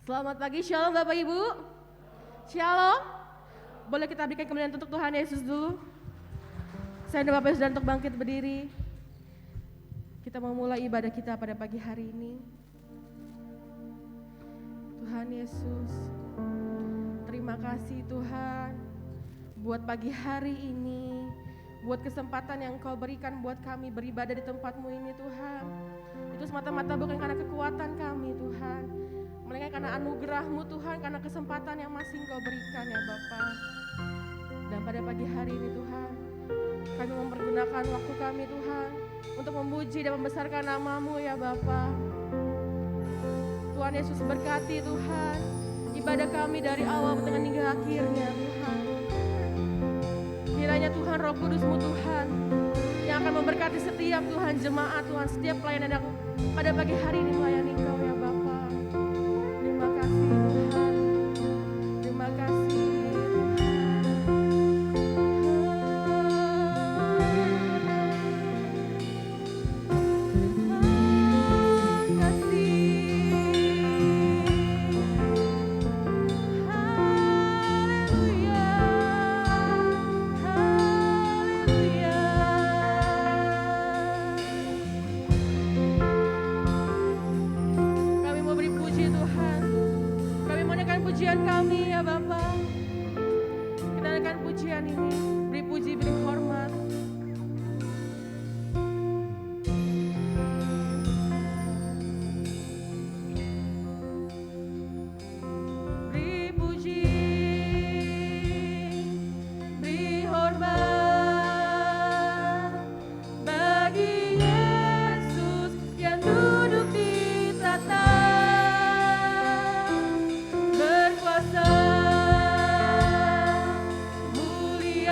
Selamat pagi, Shalom Bapak Ibu. Shalom. Boleh kita berikan kemuliaan untuk Tuhan Yesus dulu. Saya dan Bapak Ibu sudah untuk bangkit berdiri. Kita mau mulai ibadah kita pada pagi hari ini. Tuhan Yesus, terima kasih Tuhan buat pagi hari ini, buat kesempatan yang Kau berikan buat kami beribadah di tempat-Mu ini Tuhan. Itu semata-mata bukan karena kekuatan kami Tuhan, melainkan karena anugerah-Mu Tuhan, karena kesempatan yang masih Engkau berikan ya Bapa. Dan pada pagi hari ini Tuhan, kami mempergunakan waktu kami Tuhan untuk memuji dan membesarkan nama-Mu ya Bapa. Tuhan Yesus berkati Tuhan ibadah kami dari awal pertengahan hingga akhirnya Tuhan. Kiranya Tuhan Roh Kudus-Mu Tuhan yang akan memberkati setiap Tuhan jemaat Tuhan, setiap pelayanan yang pada pagi hari ini melayani Kau ya Bapa. Terima kasih Tuhan, terima kasih pujian kami ya Bapa. Kita akan pujian ini, beri puji, beri hormat. Beri puji, beri hormat bagi Yesus yang duduk di tata. Mulia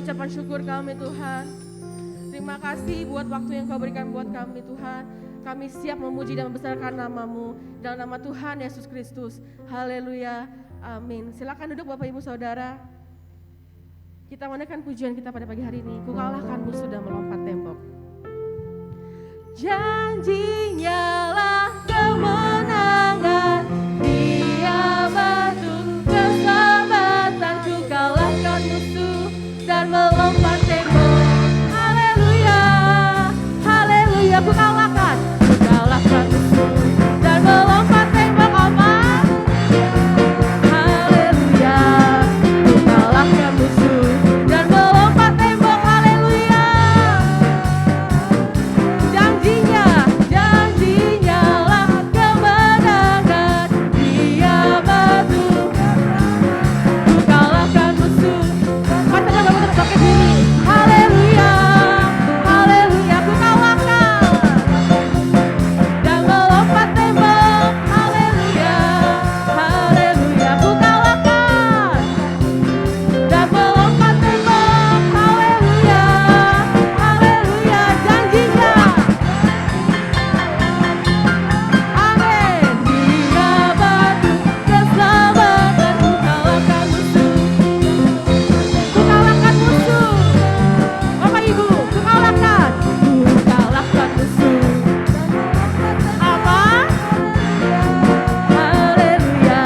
ucapan syukur kami Tuhan. Terima kasih buat waktu yang Kau berikan buat kami Tuhan. Kami siap memuji dan membesarkan nama-Mu dalam nama Tuhan Yesus Kristus. Haleluya. Amin. Silakan duduk Bapak Ibu Saudara. Kita menaikkan pujian kita pada pagi hari ini. Ku kalahkan musuh dan melompat tembok. Janjinya lah kemenangan, Dia batu keselamatan. Ku kalahkan musuh dan melompat tembok. Haleluya, haleluya. Ku kalahkan musuh dan melompat tembok. Apa? Haleluya, ku kalahkan musuh dan melompat tembok. Haleluya. Janjinya lah kemenangan, Dia batu ku kalahkan musuh. Katakan Bapak terpakai diri. Haleluya, haleluya. Ku kalahkan dan melompat tembok. Haleluya, haleluya. Ku kalahkan dan melompat tembok. Haleluya, haleluya. Janjinya, amin. Dia batu keselamatan. Ku kalahkan musuh. Ku kalahkan musuh. Bapak Ibu, ku kalahkan. Ku kalahkan musuh. Apa? Haleluya.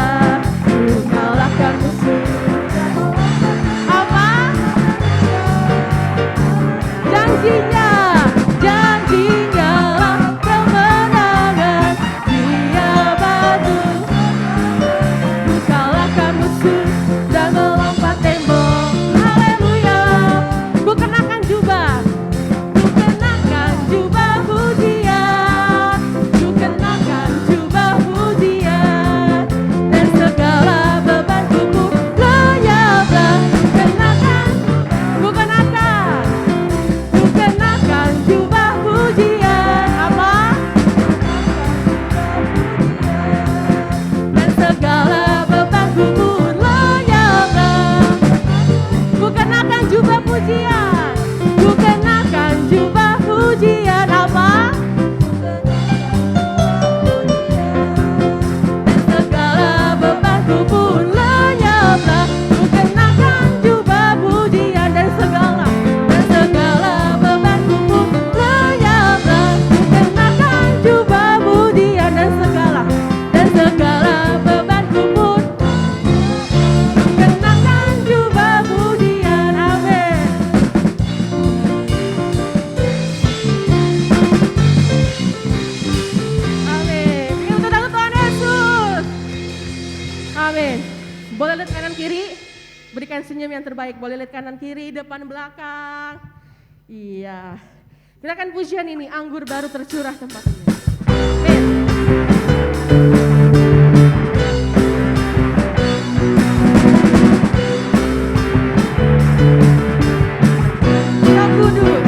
Ku kalahkan musuh. Apa? Janjinya lah kemenangan, Dia batu ku kalahkan musuh dan melompat tembok. Haleluya. Ku kenakan jubah pujian, ku kenakan jubah pujian, dan segala bebanku ku lenyapkan. Ku kenakan jubah pujian. Apa? Dan segala bebanku pun lenyapkan. Ku kenakan jubah pujian, ku kenakan jubah pujian. Apa? Dan segala bebanku pun lenyaplah. Ku kenakan jubah pujian, dan segala bebanku pun lenyaplah. Ku kenakan jubah pujian, dan segala bebanku pun kenakan jubah pujian. Amin. Amin. Kita tepuk tangan Tuhan Yesus. Amin. Boleh lihat kanan kiri, berikan senyum yang terbaik. Boleh lihat kanan kiri, depan belakang. Iya. Kita akan pujian ini, anggur baru tercurah tempat ini. Amin. Roh Kudus,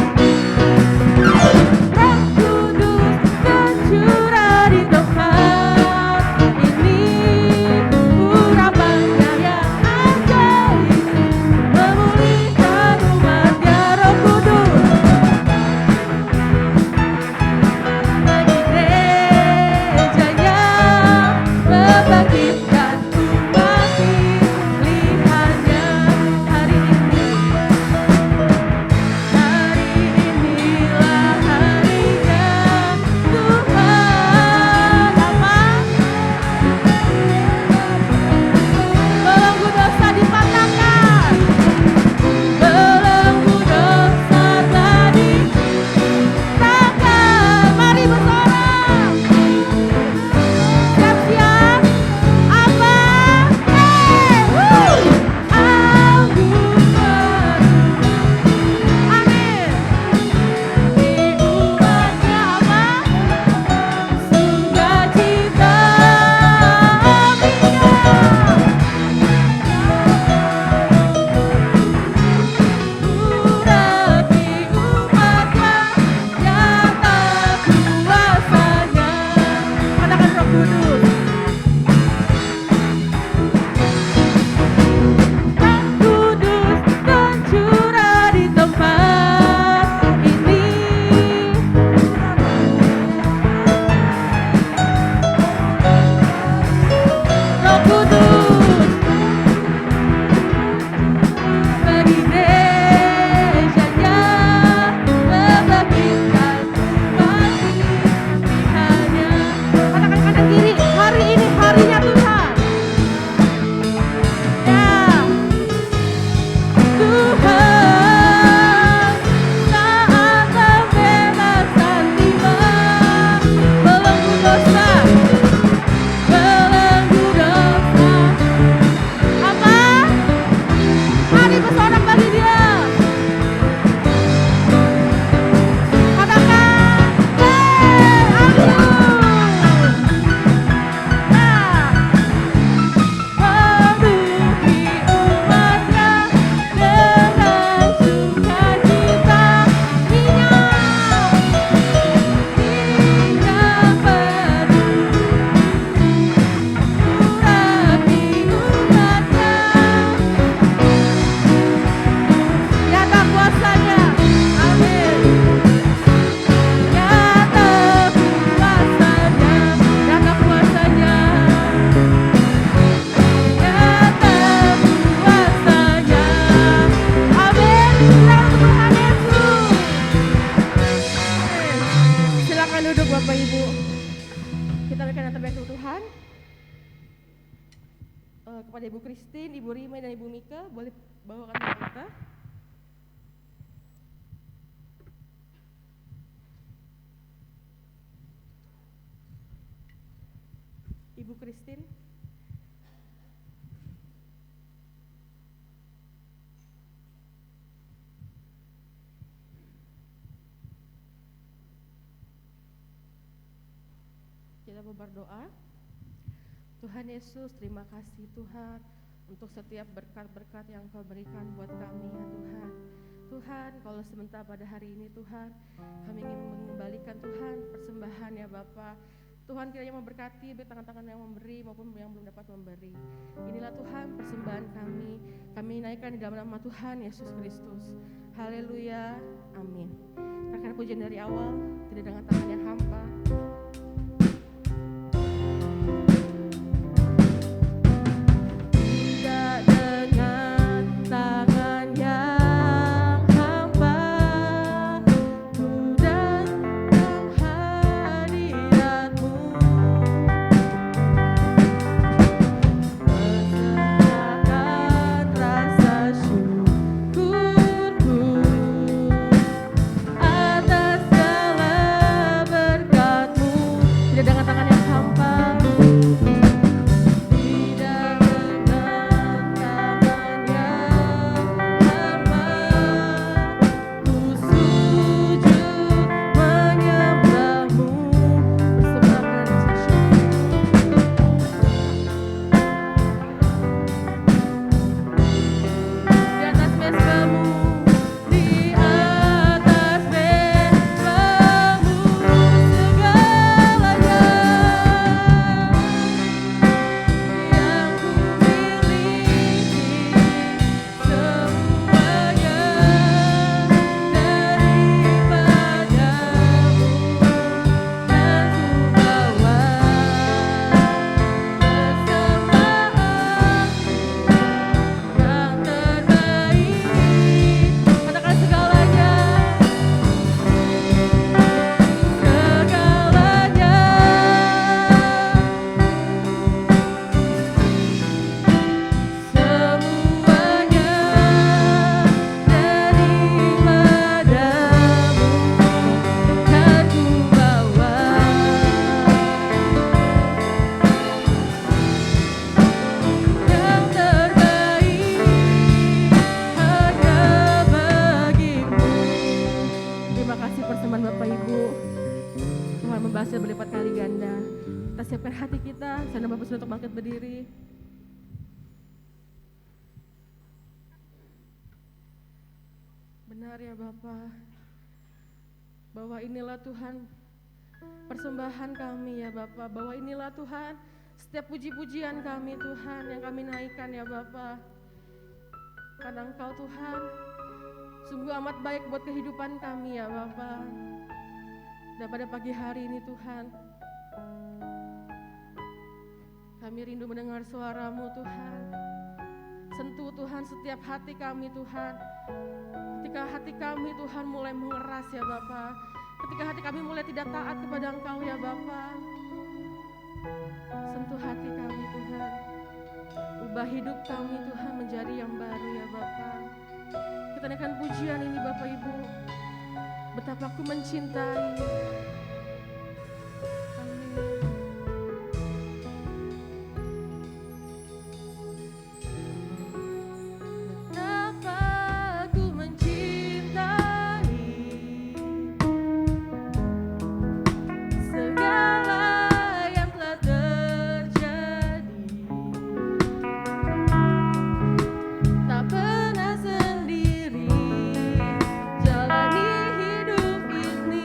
Roh Kudus tercurah di tempat ini. Urapannya yang ajaib memulihkan umatnya. Roh Kudus, kepada Ibu Christine, Ibu Rima dan Ibu Mika, boleh bawakan doa kita. Ibu Christine. Kita mau berdoa. Tuhan Yesus, terima kasih Tuhan untuk setiap berkat-berkat yang Kau berikan buat kami ya Tuhan. Tuhan, kalau sebentar pada hari ini Tuhan, kami ingin mengembalikan Tuhan persembahan ya Bapa. Tuhan kiranya memberkati baik tangan-tangan yang memberi maupun yang belum dapat memberi. Inilah Tuhan persembahan kami naikkan di dalam nama Tuhan Yesus Kristus. Haleluya, amin. Rekan pujian dari awal, tidak dengan tangan yang hampa. Benar ya Bapa, bahwa inilah Tuhan persembahan kami ya Bapa, bahwa inilah Tuhan setiap puji-pujian kami Tuhan yang kami naikkan ya Bapa. Karena Engkau Tuhan sungguh amat baik buat kehidupan kami ya Bapa. Dan pada pagi hari ini Tuhan, kami rindu mendengar suara-Mu Tuhan. Sentuh Tuhan setiap hati kami Tuhan. Ketika hati kami Tuhan mulai mengeras ya Bapa, ketika hati kami mulai tidak taat kepada Engkau ya Bapa, sentuh hati kami Tuhan. Ubah hidup kami Tuhan menjadi yang baru ya Bapa. Kita naikkan pujian ini Bapak Ibu. Betapa aku mencintai. Jalani hidup ini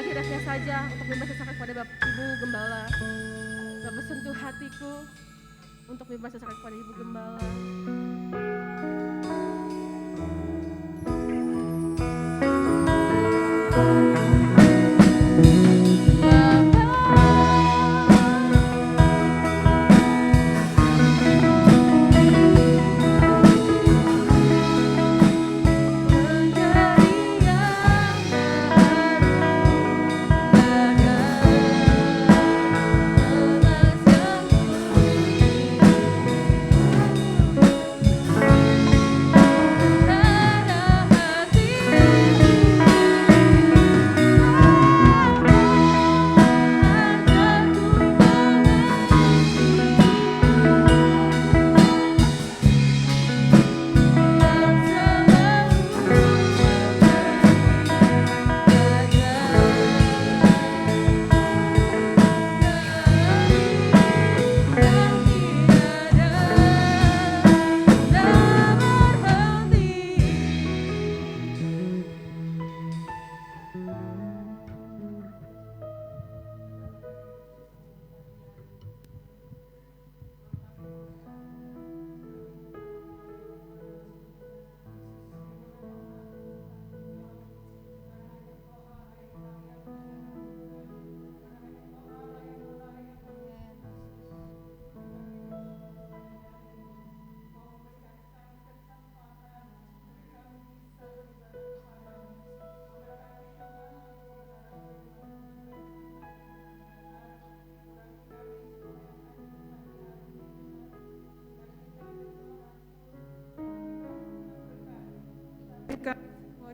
refnya saja untuk bebas sesakan kepada Ibu Gembala. Bapak sentuh hatiku untuk bebas sesakan kepada Ibu Gembala.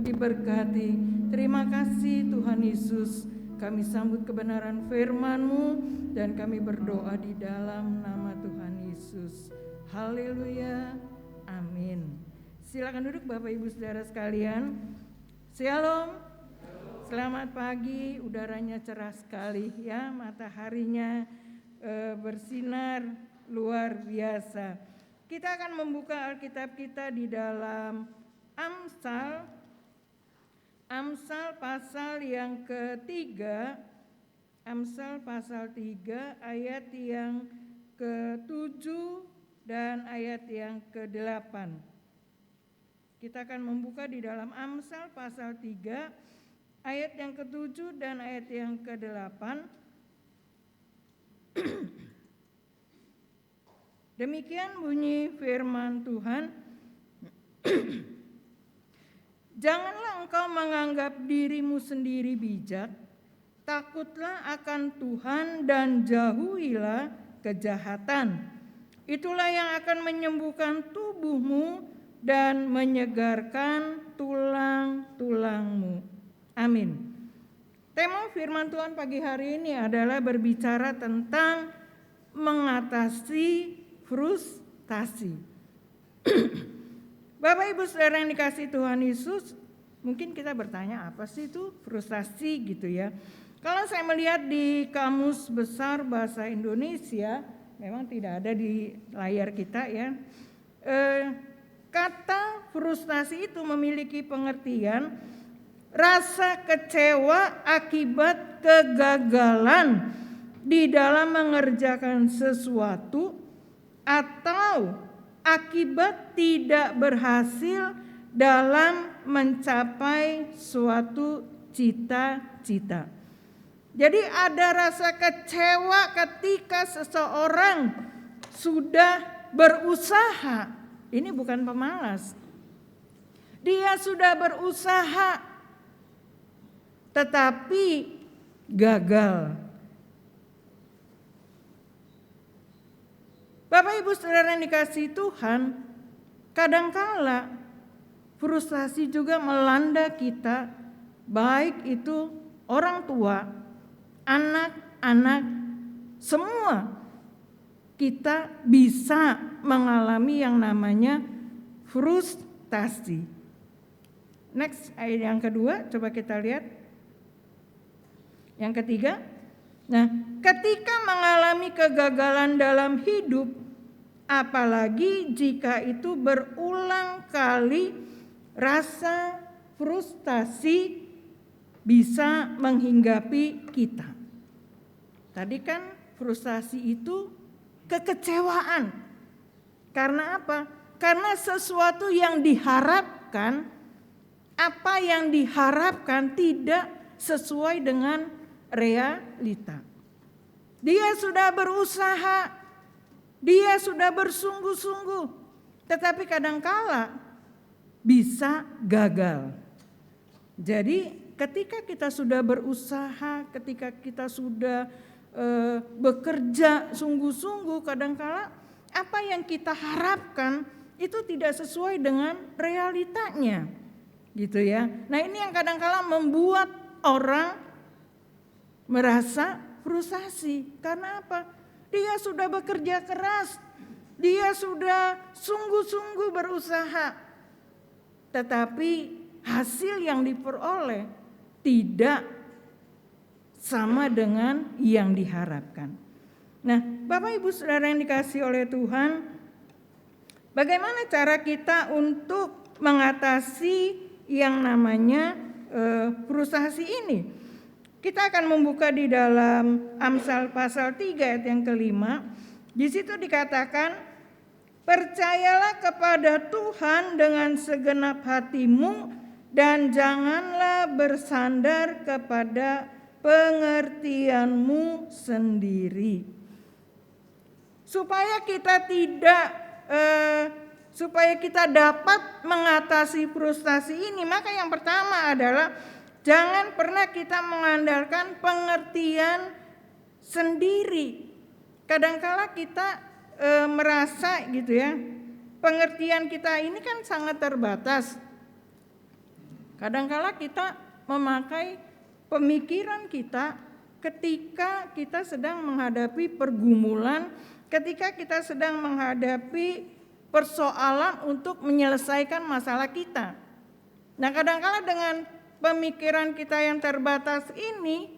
Diberkati. Terima kasih Tuhan Yesus. Kami sambut kebenaran firman-Mu dan kami berdoa di dalam nama Tuhan Yesus. Haleluya. Amin. Silakan duduk Bapak Ibu Saudara sekalian. Shalom. Selamat pagi. Udaranya cerah sekali ya. Mataharinya bersinar luar biasa. Kita akan membuka Alkitab kita di dalam Amsal pasal yang ketiga, Amsal pasal 3 ayat yang ke-7 dan ayat yang ke-8. Kita akan membuka di dalam Amsal pasal 3 ayat yang ke-7 dan ayat yang ke-8. Demikian bunyi firman Tuhan. Janganlah engkau menganggap dirimu sendiri bijak, takutlah akan Tuhan dan jauhilah kejahatan. Itulah yang akan menyembuhkan tubuhmu dan menyegarkan tulang-tulangmu. Amin. Tema firman Tuhan pagi hari ini adalah berbicara tentang mengatasi frustasi. Bapak Ibu Saudara yang dikasihi Tuhan Yesus, mungkin kita bertanya apa sih itu frustasi gitu ya. Kalau saya melihat di Kamus Besar Bahasa Indonesia, memang tidak ada di layar kita ya. Kata frustasi itu memiliki pengertian rasa kecewa akibat kegagalan di dalam mengerjakan sesuatu atau akibat tidak berhasil dalam mencapai suatu cita-cita. Jadi ada rasa kecewa ketika seseorang sudah berusaha. Ini bukan pemalas. Dia sudah berusaha tetapi gagal. Bapak Ibu Saudara yang dikasihi Tuhan, kadangkala frustasi juga melanda kita, baik itu orang tua, anak-anak, semua kita bisa mengalami yang namanya frustasi. Next, ayat yang kedua, coba kita lihat. Yang ketiga, nah, ketika mengalami kegagalan dalam hidup, apalagi jika itu berulang kali, rasa frustasi bisa menghinggapi kita. Tadi kan frustasi itu kekecewaan. Karena apa? Karena sesuatu yang diharapkan, apa yang diharapkan tidak sesuai dengan realita. Dia sudah berusaha, dia sudah bersungguh-sungguh, tetapi kadangkala bisa gagal. Jadi ketika kita sudah berusaha, ketika kita sudah bekerja sungguh-sungguh, kadangkala apa yang kita harapkan itu tidak sesuai dengan realitanya, gitu ya. Nah, ini yang kadangkala membuat orang merasa frustasi. Karena apa? Dia sudah bekerja keras, dia sudah sungguh-sungguh berusaha, tetapi hasil yang diperoleh tidak sama dengan yang diharapkan. Nah, Bapak Ibu Saudara yang dikasihi oleh Tuhan, bagaimana cara kita untuk mengatasi yang namanya frustasi ini? Kita akan membuka di dalam Amsal pasal 3 ayat yang kelima. Di situ dikatakan, percayalah kepada Tuhan dengan segenap hatimu dan janganlah bersandar kepada pengertianmu sendiri. Supaya kita dapat mengatasi frustasi ini, maka yang pertama adalah jangan pernah kita mengandalkan pengertian sendiri. Kadangkala kita merasa gitu ya, pengertian kita ini kan sangat terbatas. Kadangkala kita memakai pemikiran kita ketika kita sedang menghadapi pergumulan, ketika kita sedang menghadapi persoalan untuk menyelesaikan masalah kita. Nah, kadangkala dengan pemikiran kita yang terbatas ini,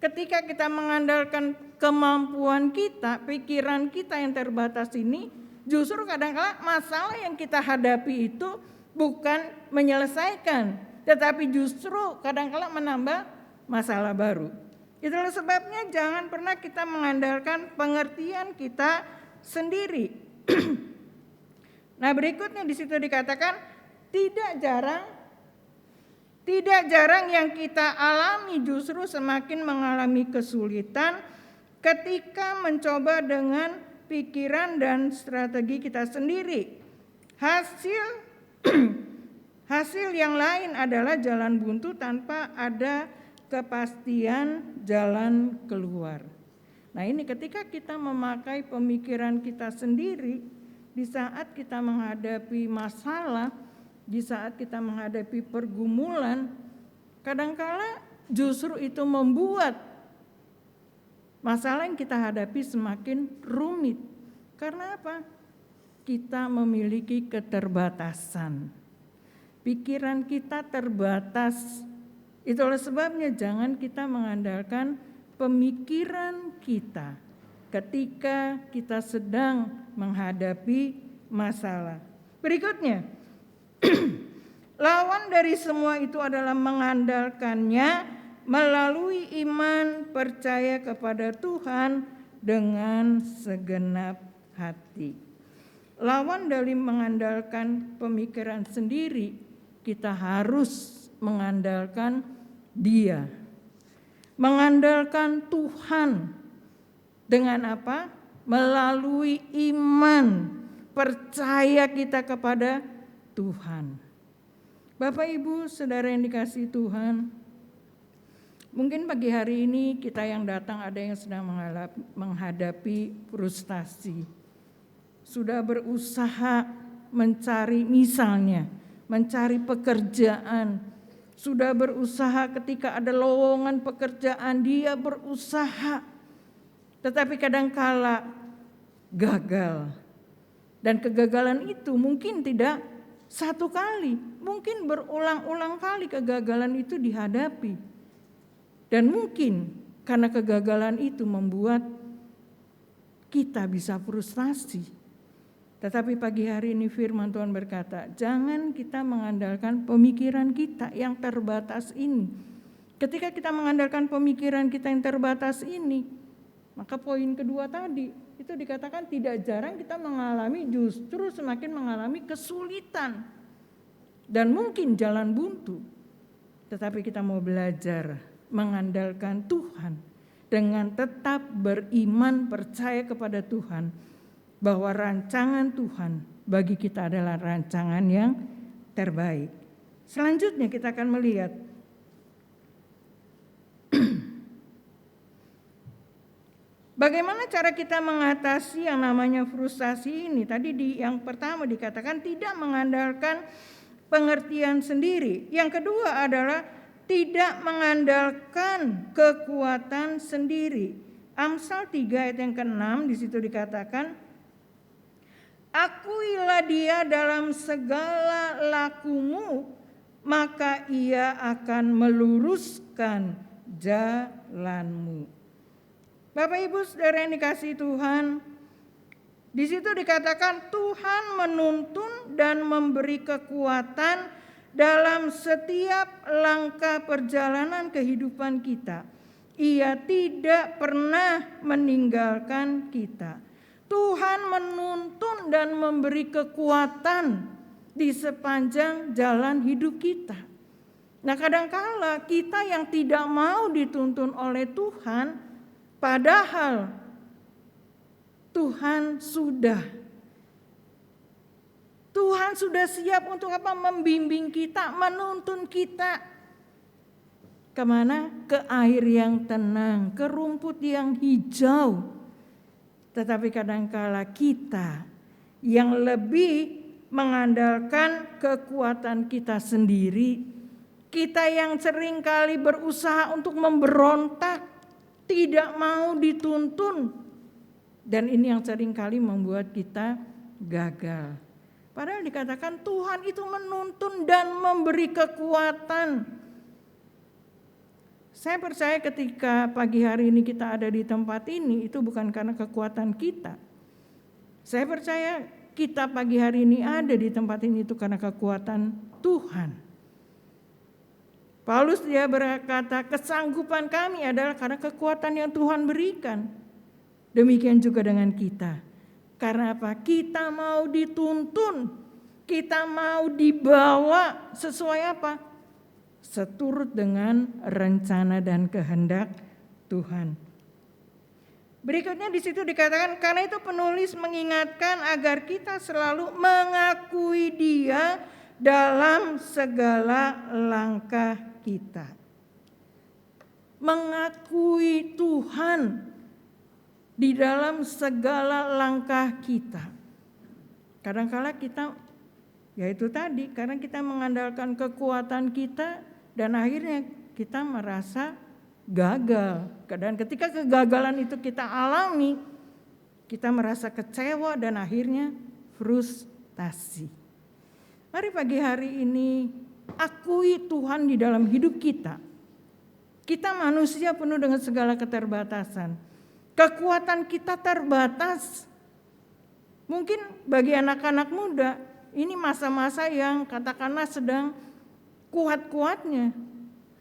ketika kita mengandalkan kemampuan kita, pikiran kita yang terbatas ini, justru kadangkala masalah yang kita hadapi itu bukan menyelesaikan, tetapi justru kadangkala menambah masalah baru. Itulah sebabnya jangan pernah kita mengandalkan pengertian kita sendiri. Nah, berikutnya di situ dikatakan tidak jarang yang kita alami justru semakin mengalami kesulitan ketika mencoba dengan pikiran dan strategi kita sendiri. Hasil yang lain adalah jalan buntu tanpa ada kepastian jalan keluar. Nah, ini ketika kita memakai pemikiran kita sendiri, di saat kita menghadapi masalah, di saat kita menghadapi pergumulan, kadangkala justru itu membuat masalah yang kita hadapi semakin rumit. Karena apa? Kita memiliki keterbatasan. Pikiran kita terbatas. Itulah sebabnya jangan kita mengandalkan pemikiran kita ketika kita sedang menghadapi masalah. Berikutnya, lawan dari semua itu adalah mengandalkannya melalui iman percaya kepada Tuhan dengan segenap hati. Lawan dari mengandalkan pemikiran sendiri, kita harus mengandalkan Dia. Mengandalkan Tuhan dengan apa? Melalui iman percaya kita kepada Tuhan. Bapak Ibu Saudara yang dikasihi Tuhan, mungkin pagi hari ini kita yang datang ada yang sedang menghadapi frustasi. Sudah berusaha mencari misalnya, mencari pekerjaan. Sudah berusaha ketika ada lowongan pekerjaan dia berusaha. Tetapi kadangkala gagal. Dan kegagalan itu mungkin tidak satu kali, mungkin berulang-ulang kali kegagalan itu dihadapi. Dan mungkin karena kegagalan itu membuat kita bisa frustasi. Tetapi pagi hari ini firman Tuhan berkata, jangan kita mengandalkan pemikiran kita yang terbatas ini. Ketika kita mengandalkan pemikiran kita yang terbatas ini, maka poin kedua tadi, itu dikatakan tidak jarang kita justru semakin mengalami kesulitan. Dan mungkin jalan buntu. Tetapi kita mau belajar mengandalkan Tuhan dengan tetap beriman, percaya kepada Tuhan bahwa rancangan Tuhan bagi kita adalah rancangan yang terbaik. Selanjutnya kita akan melihat bagaimana cara kita mengatasi yang namanya frustasi ini. Tadi yang pertama dikatakan tidak mengandalkan pengertian sendiri. Yang kedua adalah tidak mengandalkan kekuatan sendiri. Amsal 3 ayat yang ke-6 di situ dikatakan, akuilah dia dalam segala lakumu, maka ia akan meluruskan jalanmu. Bapak Ibu Saudara yang dikasihi Tuhan, di situ dikatakan Tuhan menuntun dan memberi kekuatan dalam setiap langkah perjalanan kehidupan kita. Ia tidak pernah meninggalkan kita. Tuhan menuntun dan memberi kekuatan di sepanjang jalan hidup kita. Nah, kadangkala kita yang tidak mau dituntun oleh Tuhan, padahal Tuhan sudah siap untuk apa? Membimbing kita, menuntun kita. Kemana? Ke air yang tenang, ke rumput yang hijau. Tetapi kadangkala kita yang lebih mengandalkan kekuatan kita sendiri, kita yang seringkali berusaha untuk memberontak, tidak mau dituntun. Dan ini yang seringkali membuat kita gagal. Padahal dikatakan Tuhan itu menuntun dan memberi kekuatan. Saya percaya ketika pagi hari ini kita ada di tempat ini, itu bukan karena kekuatan kita. Saya percaya kita pagi hari ini ada di tempat ini itu karena kekuatan Tuhan. Paulus dia berkata, kesanggupan kami adalah karena kekuatan yang Tuhan berikan. Demikian juga dengan kita. Karena apa? Kita mau dituntun, kita mau dibawa sesuai apa? Seturut dengan rencana dan kehendak Tuhan. Berikutnya di situ dikatakan, karena itu penulis mengingatkan agar kita selalu mengakui Dia dalam segala langkah kita. Mengakui Tuhan di dalam segala langkah kita. Kadang-kala kita, yaitu tadi, karena kita mengandalkan kekuatan kita dan akhirnya kita merasa gagal. Dan ketika kegagalan itu kita alami, kita merasa kecewa dan akhirnya frustasi. Mari pagi hari ini akui Tuhan di dalam hidup kita. Kita manusia penuh dengan segala keterbatasan. Kekuatan kita terbatas. Mungkin bagi anak-anak muda, ini masa-masa yang katakanlah sedang kuat-kuatnya.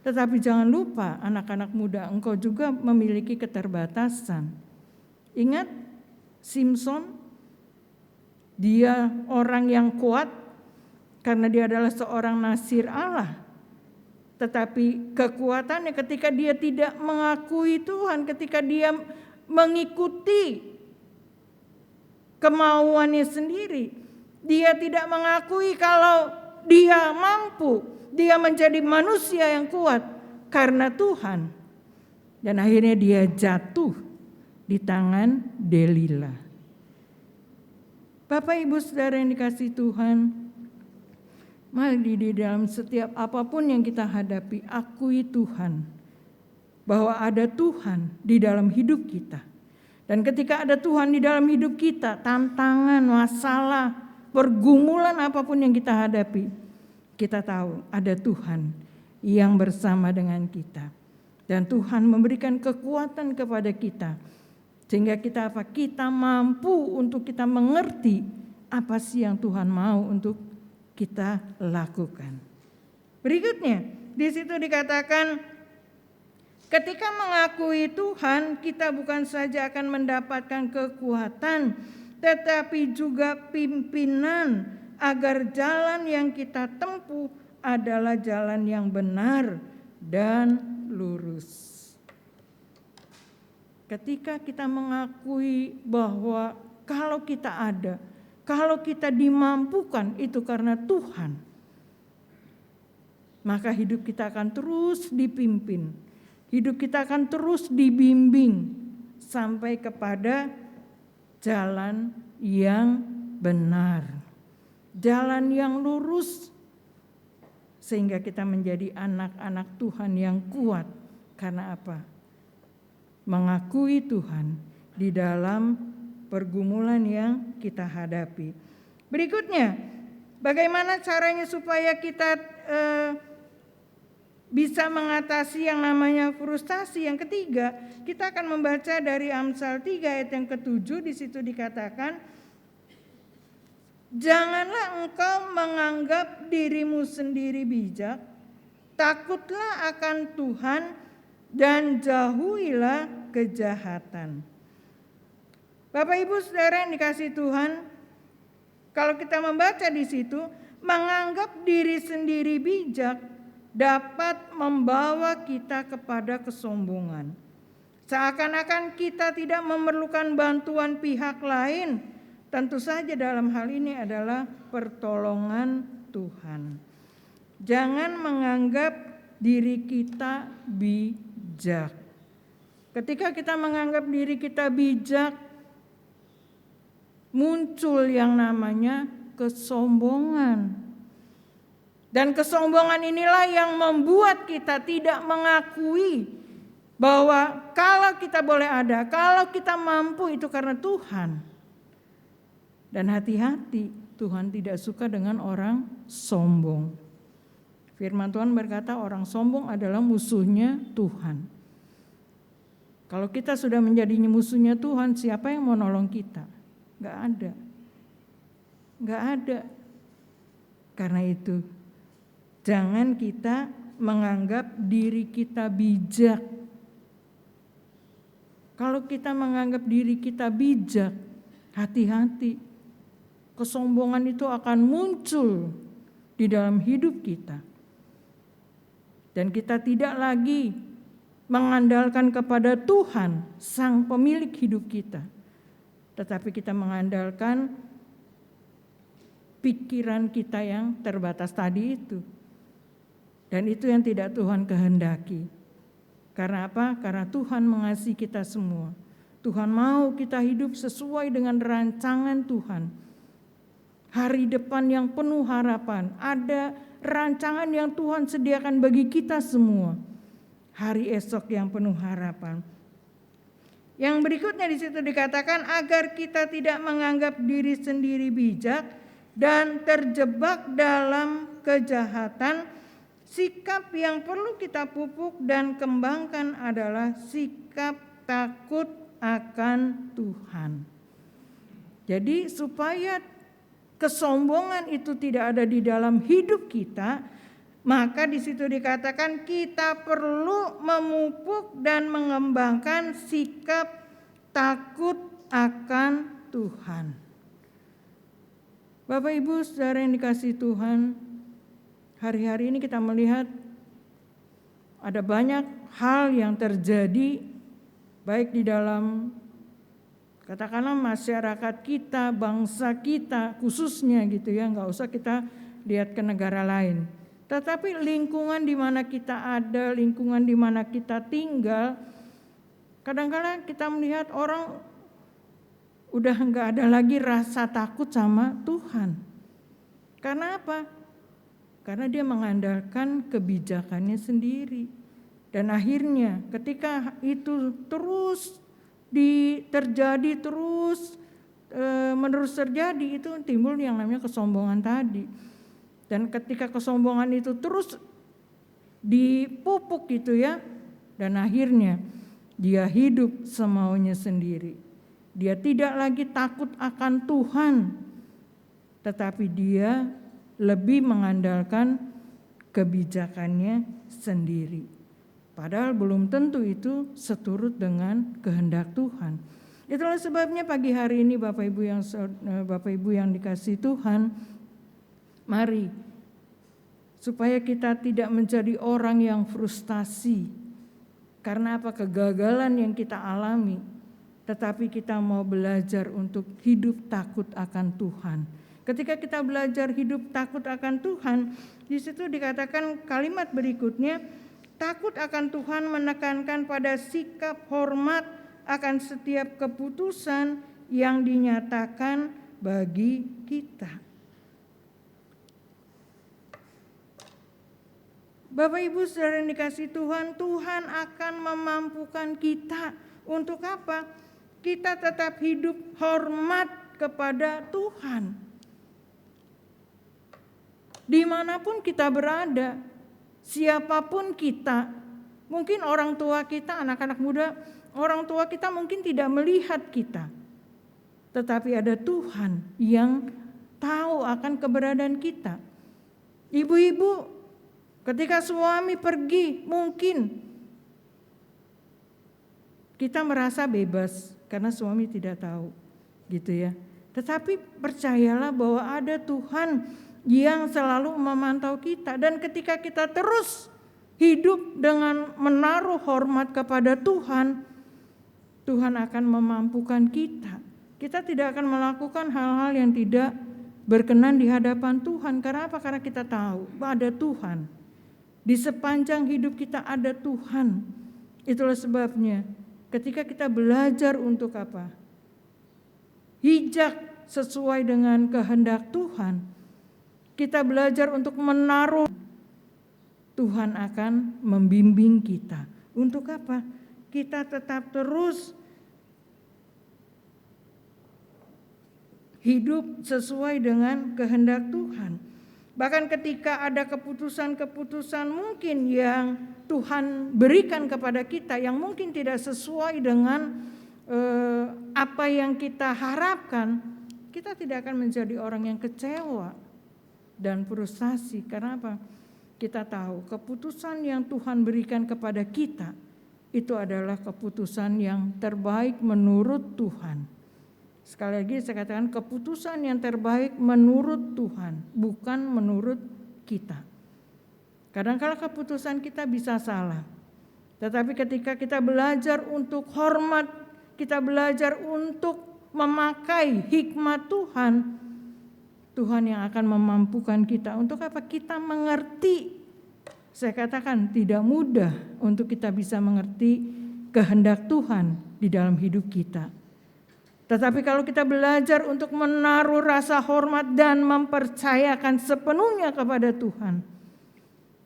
Tetapi jangan lupa anak-anak muda, engkau juga memiliki keterbatasan. Ingat Simpson, dia orang yang kuat karena dia adalah seorang nasir Allah. Tetapi kekuatannya ketika dia tidak mengakui Tuhan, ketika dia mengikuti kemauannya sendiri, dia tidak mengakui kalau dia mampu, dia menjadi manusia yang kuat karena Tuhan. Dan akhirnya dia jatuh di tangan Delila. Bapak Ibu Saudara yang dikasihi Tuhan, mari di dalam setiap apapun yang kita hadapi, akui Tuhan. Bahwa ada Tuhan di dalam hidup kita. Dan ketika ada Tuhan di dalam hidup kita, tantangan, masalah, pergumulan apapun yang kita hadapi, kita tahu ada Tuhan yang bersama dengan kita. Dan Tuhan memberikan kekuatan kepada kita. Sehingga kita apa? Kita mampu untuk kita mengerti apa sih yang Tuhan mau untuk kita lakukan. Berikutnya, di situ dikatakan Ketika mengakui Tuhan, kita bukan saja akan mendapatkan kekuatan, tetapi juga pimpinan agar jalan yang kita tempuh adalah jalan yang benar dan lurus. Ketika kita mengakui bahwa kalau kita ada, kalau kita dimampukan itu karena Tuhan, maka hidup kita akan terus dipimpin, hidup kita akan terus dibimbing sampai kepada jalan yang benar, jalan yang lurus, sehingga kita menjadi anak-anak Tuhan yang kuat. Karena apa? Mengakui Tuhan di dalam pergumulan yang kita hadapi. Berikutnya, bagaimana caranya supaya kita bisa mengatasi yang namanya frustasi? Yang ketiga, kita akan membaca dari Amsal 3 ayat yang ke-7. Di situ dikatakan, janganlah engkau menganggap dirimu sendiri bijak, takutlah akan Tuhan dan jauhilah kejahatan. Bapak Ibu Saudara yang dikasihi Tuhan, kalau kita membaca di situ, menganggap diri sendiri bijak dapat membawa kita kepada kesombongan. Seakan-akan kita tidak memerlukan bantuan pihak lain. Tentu saja dalam hal ini adalah pertolongan Tuhan. Jangan menganggap diri kita bijak. Ketika kita menganggap diri kita bijak, muncul yang namanya kesombongan. Dan kesombongan inilah yang membuat kita tidak mengakui bahwa kalau kita boleh ada, kalau kita mampu itu karena Tuhan. Dan hati-hati, Tuhan tidak suka dengan orang sombong. Firman Tuhan berkata orang sombong adalah musuhnya Tuhan. Kalau kita sudah menjadi musuhnya Tuhan, siapa yang mau nolong kita? Gak ada. Gak ada. Karena itu, jangan kita menganggap diri kita bijak. Kalau kita menganggap diri kita bijak, hati-hati. Kesombongan itu akan muncul di dalam hidup kita. Dan kita tidak lagi mengandalkan kepada Tuhan, Sang Pemilik hidup kita. Tetapi kita mengandalkan pikiran kita yang terbatas tadi itu. Dan itu yang tidak Tuhan kehendaki. Karena apa? Karena Tuhan mengasihi kita semua. Tuhan mau kita hidup sesuai dengan rancangan Tuhan. Hari depan yang penuh harapan. Ada rancangan yang Tuhan sediakan bagi kita semua. Hari esok yang penuh harapan. Yang berikutnya di situ dikatakan agar kita tidak menganggap diri sendiri bijak dan terjebak dalam kejahatan. Sikap yang perlu kita pupuk dan kembangkan adalah sikap takut akan Tuhan. Jadi supaya kesombongan itu tidak ada di dalam hidup kita, maka di situ dikatakan kita perlu memupuk dan mengembangkan sikap takut akan Tuhan. Bapak Ibu Saudara yang dikasihi Tuhan, hari-hari ini kita melihat ada banyak hal yang terjadi baik di dalam katakanlah masyarakat kita, bangsa kita khususnya gitu ya, nggak usah kita lihat ke negara lain. Tetapi lingkungan di mana kita ada, lingkungan di mana kita tinggal, kadang-kadang kita melihat orang udah nggak ada lagi rasa takut sama Tuhan. Karena apa? Karena dia mengandalkan kebijakannya sendiri. Dan akhirnya ketika itu terus terjadi menerus terjadi, itu timbul yang namanya kesombongan tadi. Dan ketika kesombongan itu terus dipupuk gitu ya, dan akhirnya dia hidup semaunya sendiri. Dia tidak lagi takut akan Tuhan, tetapi dia lebih mengandalkan kebijakannya sendiri. Padahal belum tentu itu seturut dengan kehendak Tuhan. Itulah sebabnya pagi hari ini Bapak Ibu yang dikasihi Tuhan, mari supaya kita tidak menjadi orang yang frustasi karena apa kegagalan yang kita alami, tetapi kita mau belajar untuk hidup takut akan Tuhan. Ketika kita belajar hidup takut akan Tuhan, di situ dikatakan kalimat berikutnya, takut akan Tuhan menekankan pada sikap hormat akan setiap keputusan yang dinyatakan bagi kita. Bapak Ibu saudara yang dikasihi Tuhan, Tuhan akan memampukan kita untuk apa? Kita tetap hidup hormat kepada Tuhan. Dimanapun kita berada, siapapun kita, mungkin orang tua kita, anak-anak muda, orang tua kita mungkin tidak melihat kita. Tetapi ada Tuhan yang tahu akan keberadaan kita. Ibu-ibu, ketika suami pergi, mungkin kita merasa bebas karena suami tidak tahu, gitu ya. Tetapi percayalah bahwa ada Tuhan yang selalu memantau kita, dan ketika kita terus hidup dengan menaruh hormat kepada Tuhan, Tuhan akan memampukan kita. Kita tidak akan melakukan hal-hal yang tidak berkenan di hadapan Tuhan. Karena apa? Karena kita tahu ada Tuhan. Di sepanjang hidup kita ada Tuhan. Itulah sebabnya ketika kita belajar untuk apa? Hijak sesuai dengan kehendak Tuhan. Kita belajar untuk menaruh, Tuhan akan membimbing kita. Untuk apa? Kita tetap terus hidup sesuai dengan kehendak Tuhan. Bahkan ketika ada keputusan-keputusan mungkin yang Tuhan berikan kepada kita yang mungkin tidak sesuai dengan apa yang kita harapkan, kita tidak akan menjadi orang yang kecewa dan frustasi. Karena apa? Kita tahu keputusan yang Tuhan berikan kepada kita itu adalah keputusan yang terbaik menurut Tuhan. Sekali lagi saya katakan keputusan yang terbaik menurut Tuhan, bukan menurut kita. Kadang-kala keputusan kita bisa salah. Tetapi ketika kita belajar untuk hormat, kita belajar untuk memakai hikmat Tuhan, Tuhan yang akan memampukan kita. Untuk apa? Kita mengerti. Saya katakan tidak mudah untuk kita bisa mengerti kehendak Tuhan di dalam hidup kita. Tetapi kalau kita belajar untuk menaruh rasa hormat dan mempercayakan sepenuhnya kepada Tuhan,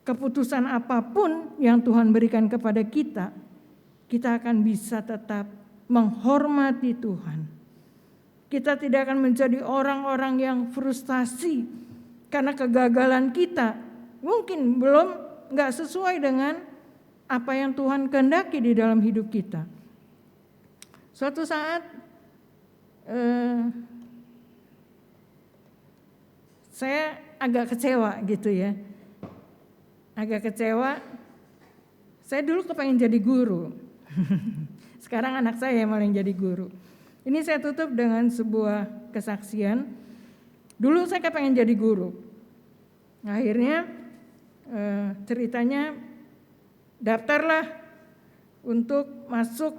keputusan apapun yang Tuhan berikan kepada kita, kita akan bisa tetap menghormati Tuhan. Kita tidak akan menjadi orang-orang yang frustasi karena kegagalan kita mungkin nggak sesuai dengan apa yang Tuhan kehendaki di dalam hidup kita. Suatu saat saya agak kecewa gitu ya. Agak kecewa. Saya dulu kepengen jadi guru. Sekarang anak saya malah yang jadi guru. Ini saya tutup dengan sebuah kesaksian. Dulu saya kepengen jadi guru. Akhirnya ceritanya daftarlah untuk masuk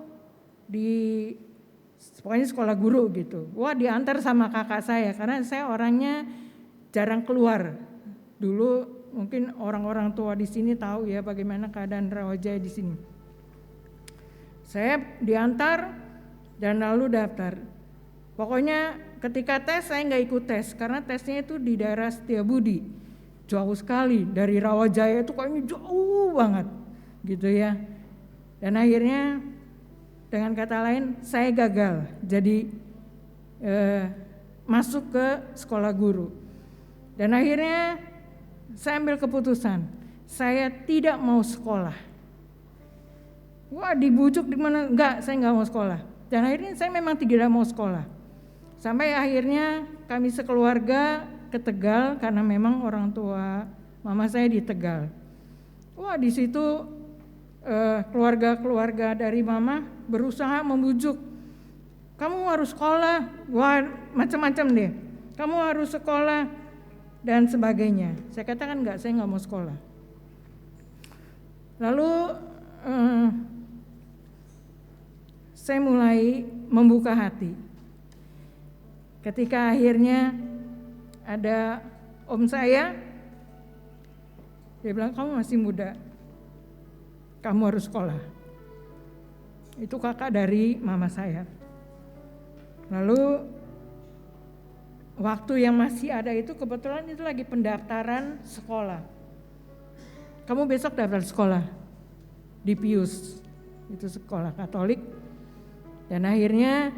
di pokoknya sekolah guru gitu. Wah, diantar sama kakak saya karena saya orangnya jarang keluar. Dulu mungkin orang-orang tua di sini tahu ya bagaimana keadaan Rawajaya di sini. Saya diantar dan lalu daftar. Pokoknya ketika tes saya nggak ikut tes karena tesnya itu di daerah Setiabudi. Jauh sekali dari Rawajaya itu kayaknya jauh banget gitu ya. Dan akhirnya dengan kata lain saya gagal jadi masuk ke sekolah guru. Dan akhirnya saya ambil keputusan saya tidak mau sekolah. Wah, dibujuk di mana? Enggak, saya enggak mau sekolah. Dan akhirnya saya memang tidak mau sekolah. Sampai akhirnya kami sekeluarga ke Tegal karena memang orang tua mama saya di Tegal. Wah, di situ keluarga-keluarga dari mama berusaha membujuk, kamu harus sekolah, wah macam-macam deh, kamu harus sekolah dan sebagainya. Saya katakan enggak, saya nggak mau sekolah. Lalu saya mulai membuka hati. Ketika akhirnya ada om saya, dia bilang, kamu masih muda, kamu harus sekolah. Itu kakak dari mama saya. Lalu waktu yang masih ada itu kebetulan itu lagi pendaftaran sekolah. Kamu besok daftar sekolah di Pius, itu sekolah Katolik. Dan akhirnya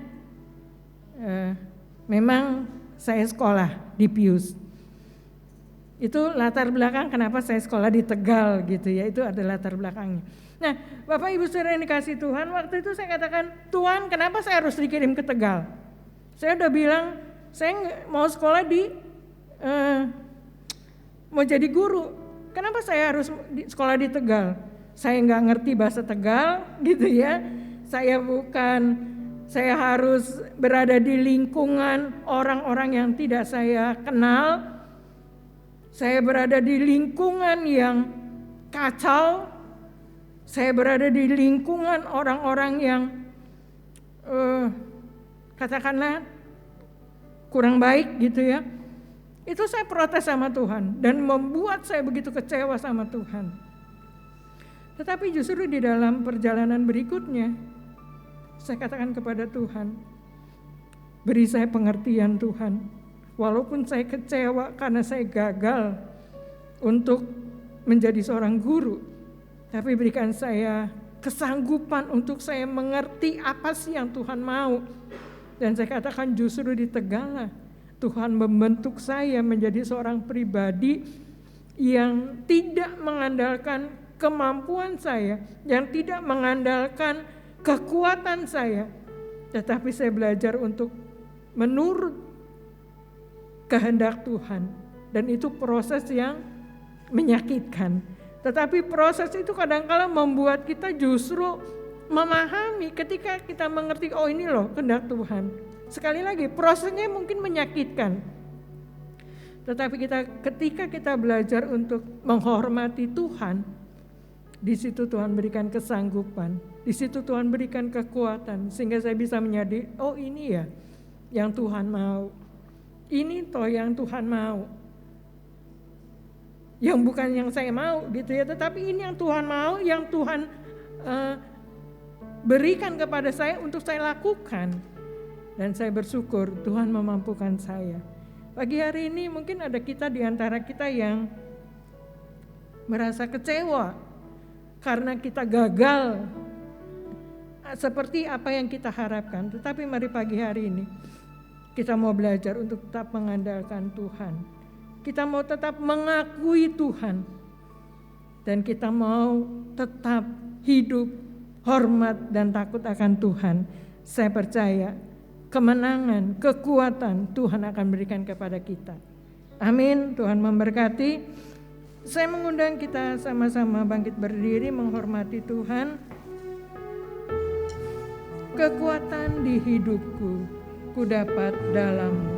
memang saya sekolah di Pius. Itu latar belakang kenapa saya sekolah di Tegal gitu ya, itu ada latar belakangnya. Nah, Bapak Ibu saudara yang dikasih Tuhan, waktu itu saya katakan, Tuhan kenapa saya harus dikirim ke Tegal? Saya udah bilang, saya mau sekolah mau jadi guru. Kenapa saya harus sekolah di Tegal? Saya nggak ngerti bahasa Tegal gitu ya. Saya harus berada di lingkungan orang-orang yang tidak saya kenal. Saya berada di lingkungan yang kacau. Saya berada di lingkungan orang-orang yang katakanlah kurang baik gitu ya. Itu saya protes sama Tuhan dan membuat saya begitu kecewa sama Tuhan. Tetapi justru di dalam perjalanan berikutnya, saya katakan kepada Tuhan, beri saya pengertian Tuhan. Walaupun saya kecewa karena saya gagal untuk menjadi seorang guru, tapi berikan saya kesanggupan untuk saya mengerti apa sih yang Tuhan mau. Dan saya katakan justru di Tegal Tuhan membentuk saya menjadi seorang pribadi yang tidak mengandalkan kemampuan saya, yang tidak mengandalkan kekuatan saya, tetapi saya belajar untuk menurut kehendak Tuhan. Dan itu proses yang menyakitkan. Tetapi proses itu kadang-kala membuat kita justru memahami ketika kita mengerti, oh ini loh kehendak Tuhan. Sekali lagi prosesnya mungkin menyakitkan. Tetapi ketika kita belajar untuk menghormati Tuhan, di situ Tuhan berikan kesanggupan, di situ Tuhan berikan kekuatan sehingga saya bisa menyadari, oh ini ya yang Tuhan mau. Ini toh yang Tuhan mau. Yang bukan yang saya mau gitu ya, tetapi ini yang Tuhan mau, yang Tuhan berikan kepada saya untuk saya lakukan. Dan saya bersyukur Tuhan memampukan saya. Pagi hari ini mungkin ada kita di antara kita yang merasa kecewa karena kita gagal seperti apa yang kita harapkan. Tetapi mari pagi hari ini kita mau belajar untuk tetap mengandalkan Tuhan. Kita mau tetap mengakui Tuhan. Dan kita mau tetap hidup hormat dan takut akan Tuhan. Saya percaya kemenangan, kekuatan Tuhan akan berikan kepada kita. Amin. Tuhan memberkati. Saya mengundang kita sama-sama bangkit berdiri menghormati Tuhan. Kekuatan di hidupku, ku dapat dalam-Mu.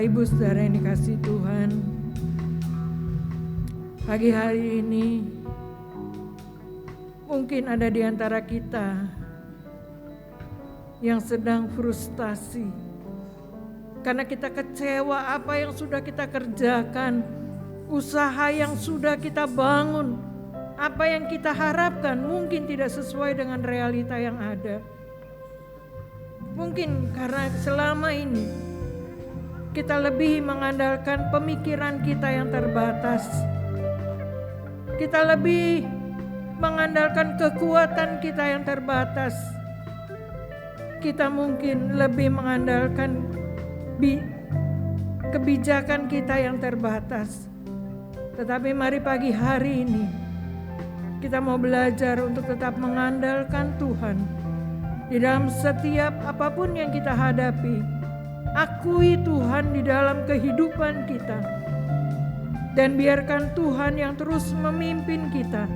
Bapak Ibu saudara yang dikasihi Tuhan, pagi hari ini mungkin ada di antara kita yang sedang frustasi karena kita kecewa apa yang sudah kita kerjakan, usaha yang sudah kita bangun, apa yang kita harapkan mungkin tidak sesuai dengan realita yang ada. Mungkin karena selama ini kita lebih mengandalkan pemikiran kita yang terbatas. Kita lebih mengandalkan kekuatan kita yang terbatas. Kita mungkin lebih mengandalkan kebijakan kita yang terbatas. Tetapi mari pagi hari ini kita mau belajar untuk tetap mengandalkan Tuhan di dalam setiap apapun yang kita hadapi. Akui Tuhan di dalam kehidupan kita dan biarkan Tuhan yang terus memimpin kita.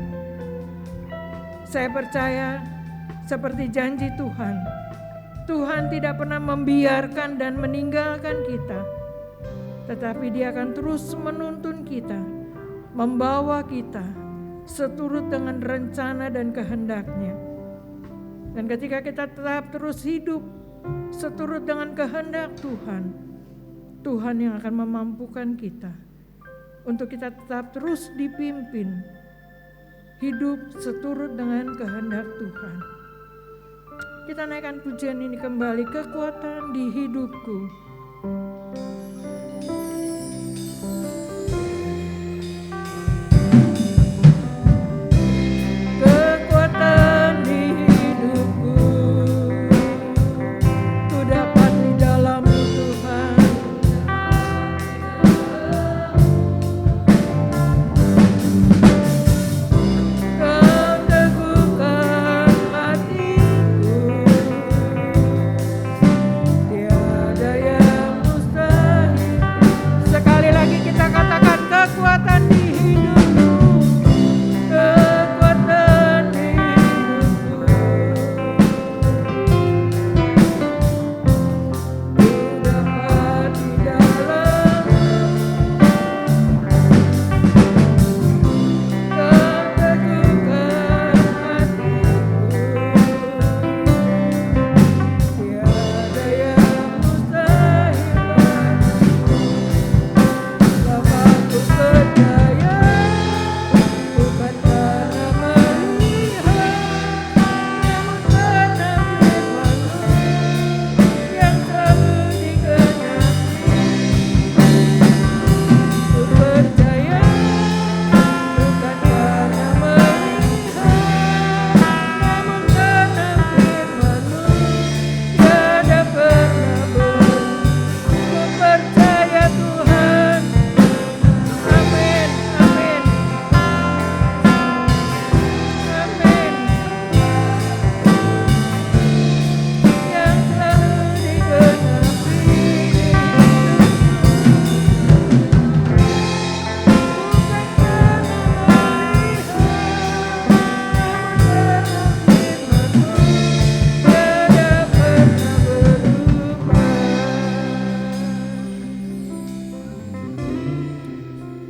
Saya percaya seperti janji Tuhan, Tuhan tidak pernah membiarkan dan meninggalkan kita, tetapi Dia akan terus menuntun kita, membawa kita seturut dengan rencana dan kehendak-Nya. Dan ketika kita tetap terus hidup seturut dengan kehendak Tuhan, Tuhan yang akan memampukan kita untuk kita tetap terus dipimpin hidup seturut dengan kehendak Tuhan. Kita naikkan pujian ini kembali, kekuatan di hidupku.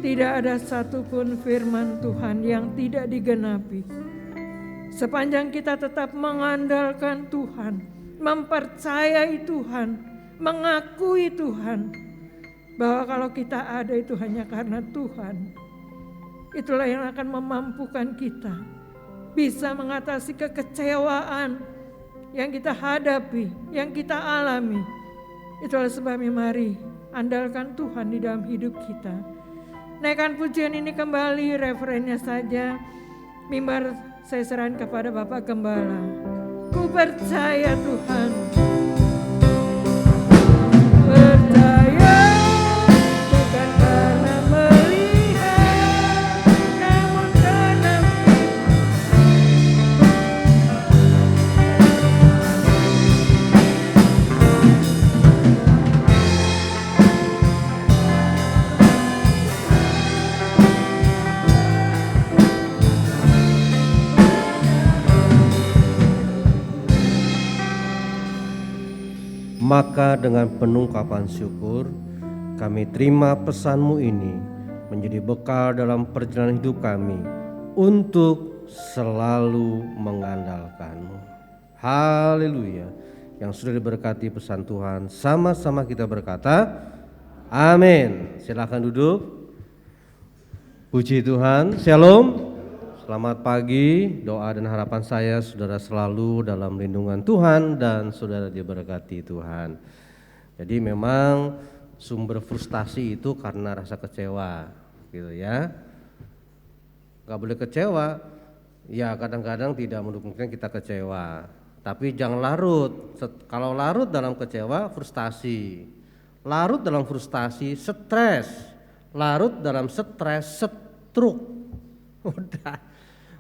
Tidak ada satupun firman Tuhan yang tidak digenapi. Sepanjang kita tetap mengandalkan Tuhan, mempercayai Tuhan, mengakui Tuhan, bahwa kalau kita ada itu hanya karena Tuhan. Itulah yang akan memampukan kita bisa mengatasi kekecewaan yang kita hadapi, yang kita alami. Itulah sebabnya mari andalkan Tuhan di dalam hidup kita. Naikkan pujian ini kembali, referennya saja. Mimbar saya serahkan kepada Bapak Gembala. Ku percaya Tuhan. Percaya bukan karena melihat, namun karena Maka dengan penungkapan syukur Kami terima pesan-Mu ini menjadi bekal dalam perjalanan hidup kami untuk selalu mengandalkan-Mu. Haleluya. Yang sudah diberkati pesan Tuhan, sama-sama kita berkata, amin. Silakan duduk. Puji Tuhan, shalom. Selamat pagi, doa dan harapan saya saudara selalu dalam lindungan Tuhan dan saudara diberkati Tuhan. Jadi memang sumber frustasi itu karena rasa kecewa, gitu ya. Gak boleh kecewa, ya kadang-kadang tidak mendukungkan kita kecewa. Tapi jangan larut. Kalau larut dalam kecewa, frustasi. Larut dalam frustasi, stres. Larut dalam stres, stroke. Udah.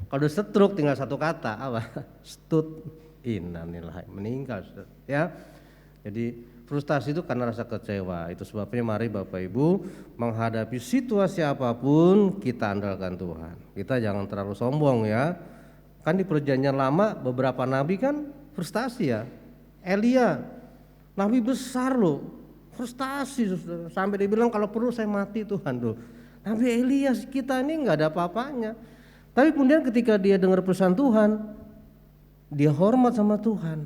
Kalau stroke tinggal satu kata, apa? Stut. Innalillahi, meninggal. Ya. Jadi frustasi itu karena rasa kecewa. Itu sebabnya mari Bapak Ibu menghadapi situasi apapun kita andalkan Tuhan. Kita jangan terlalu sombong ya. Kan di perjanjian lama beberapa nabi kan frustasi ya. Elia, nabi besar loh, frustasi sampai dia bilang kalau perlu saya mati Tuhan tuh. Nabi Elia kita ini nggak ada apa-apanya. Tapi kemudian ketika dia dengar pesan Tuhan, dia hormat sama Tuhan.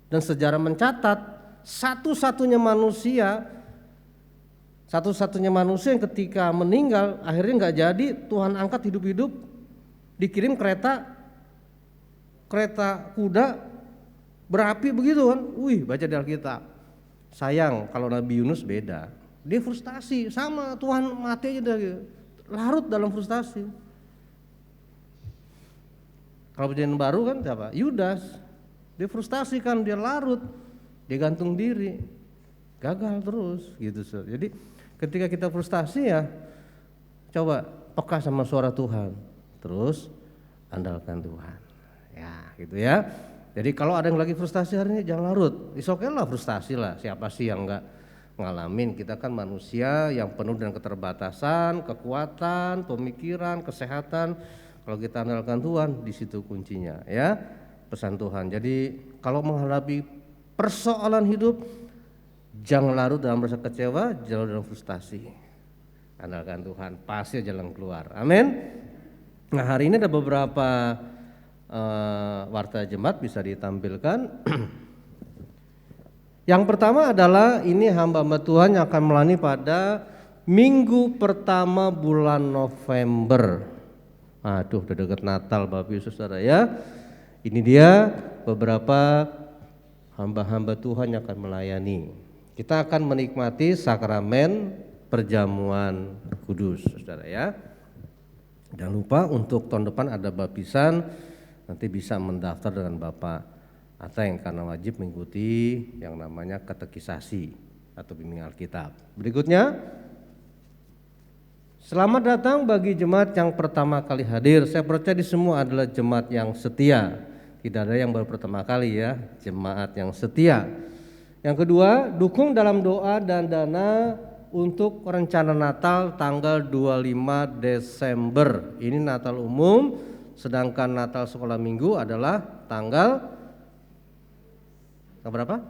Dan sejarah mencatat satu-satunya manusia yang ketika meninggal akhirnya nggak jadi Tuhan angkat hidup-hidup, dikirim kereta kuda berapi begitu kan. Wih, baca di Alkitab. Sayang kalau Nabi Yunus beda. Dia frustasi sama Tuhan, mati aja dia. Larut dalam frustasi. Kalau perjanjian baru kan siapa? Yudas. Dia frustasi kan, dia larut. Dia gantung diri. Gagal terus gitu. Jadi ketika kita frustasi ya coba peka sama suara Tuhan. Terus andalkan Tuhan. Ya gitu ya. Jadi kalau ada yang lagi frustasi hari ini jangan larut. Oke lah frustasi lah. Siapa sih yang enggak ngalamin? Kita kan manusia yang penuh dengan keterbatasan, kekuatan, pemikiran, kesehatan. Kalau kita andalkan Tuhan, di situ kuncinya ya. Pesan Tuhan. Jadi kalau menghadapi persoalan hidup jangan larut dalam rasa kecewa, jangan dalam frustasi. Andalkan Tuhan, pasti jalan keluar. Amin. Nah, hari ini ada beberapa warta jemaat bisa ditampilkan. Yang pertama adalah ini hamba-hamba Tuhan yang akan melayani pada minggu pertama bulan November. Aduh, udah dekat Natal Bapak Ibu Saudara ya. Ini dia beberapa hamba-hamba Tuhan yang akan melayani. Kita akan menikmati sakramen perjamuan kudus Saudara ya. Jangan lupa untuk tahun depan ada baptisan. Nanti bisa mendaftar dengan Bapak Ateng karena wajib mengikuti yang namanya katekisasi atau bimbingan Alkitab. Berikutnya, selamat datang bagi jemaat yang pertama kali hadir. Saya percaya di semua adalah jemaat yang setia. Tidak ada yang baru pertama kali ya, jemaat yang setia. Yang kedua, dukung dalam doa dan dana untuk rencana Natal tanggal 25 Desember. Ini Natal umum. Sedangkan Natal sekolah minggu adalah tanggal berapa?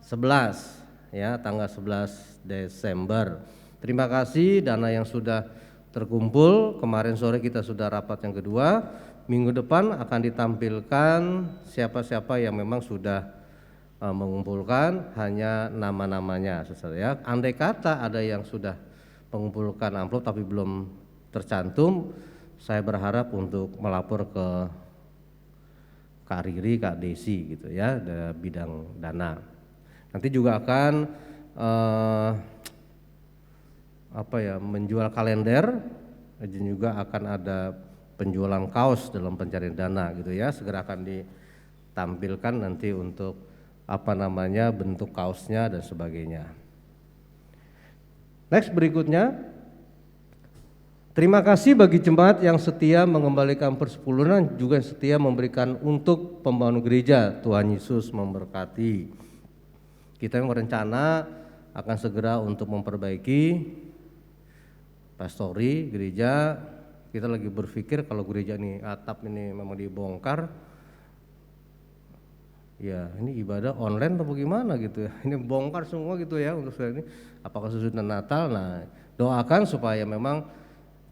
11 ya, tanggal 11 Desember. Terima kasih dana yang sudah terkumpul. Kemarin sore kita sudah rapat yang kedua. Minggu depan akan ditampilkan siapa-siapa yang memang sudah mengumpulkan, hanya nama-namanya Saudara ya. Andai kata ada yang sudah mengumpulkan amplop tapi belum tercantum, saya berharap untuk melapor ke Kak Riri, Kak Desi gitu ya, bidang dana. Nanti juga akan menjual kalender dan juga akan ada penjualan kaos dalam pencarian dana gitu ya. Segera akan ditampilkan nanti untuk bentuk kaosnya dan sebagainya. Next berikutnya. Terima kasih bagi jemaat yang setia mengembalikan persepuluhan, juga yang setia memberikan untuk pembangunan gereja. Tuhan Yesus memberkati. Kita yang berencana akan segera untuk memperbaiki pastori gereja. Kita lagi berpikir kalau gereja ini atap ini memang dibongkar, ya ini ibadah online atau bagaimana gitu ya, ini bongkar semua gitu ya untuk saya ini, apakah sesudah Natal. Nah, doakan supaya memang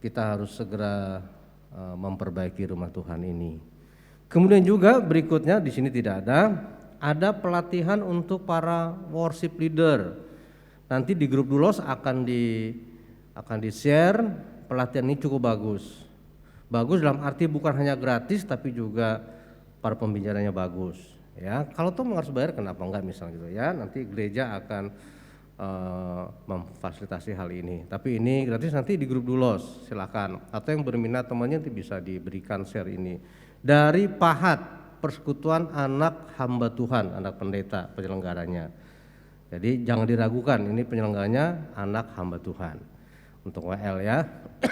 kita harus segera memperbaiki rumah Tuhan ini. Kemudian juga berikutnya di sini tidak ada pelatihan untuk para worship leader. Nanti di grup Dulos akan di-share pelatihan ini cukup bagus. Bagus dalam arti bukan hanya gratis tapi juga para pembicaranya bagus. Ya, kalau toh harus bayar kenapa enggak misalnya gitu ya. Nanti gereja akan memfasilitasi hal ini. Tapi ini gratis, nanti di grup Dulos silakan. Atau yang berminat temannya nanti bisa diberikan share ini. Dari PAHAT, Persekutuan Anak Hamba Tuhan, anak pendeta penyelenggaranya. Jadi jangan diragukan, ini penyelenggaranya anak hamba Tuhan. Untuk WL ya,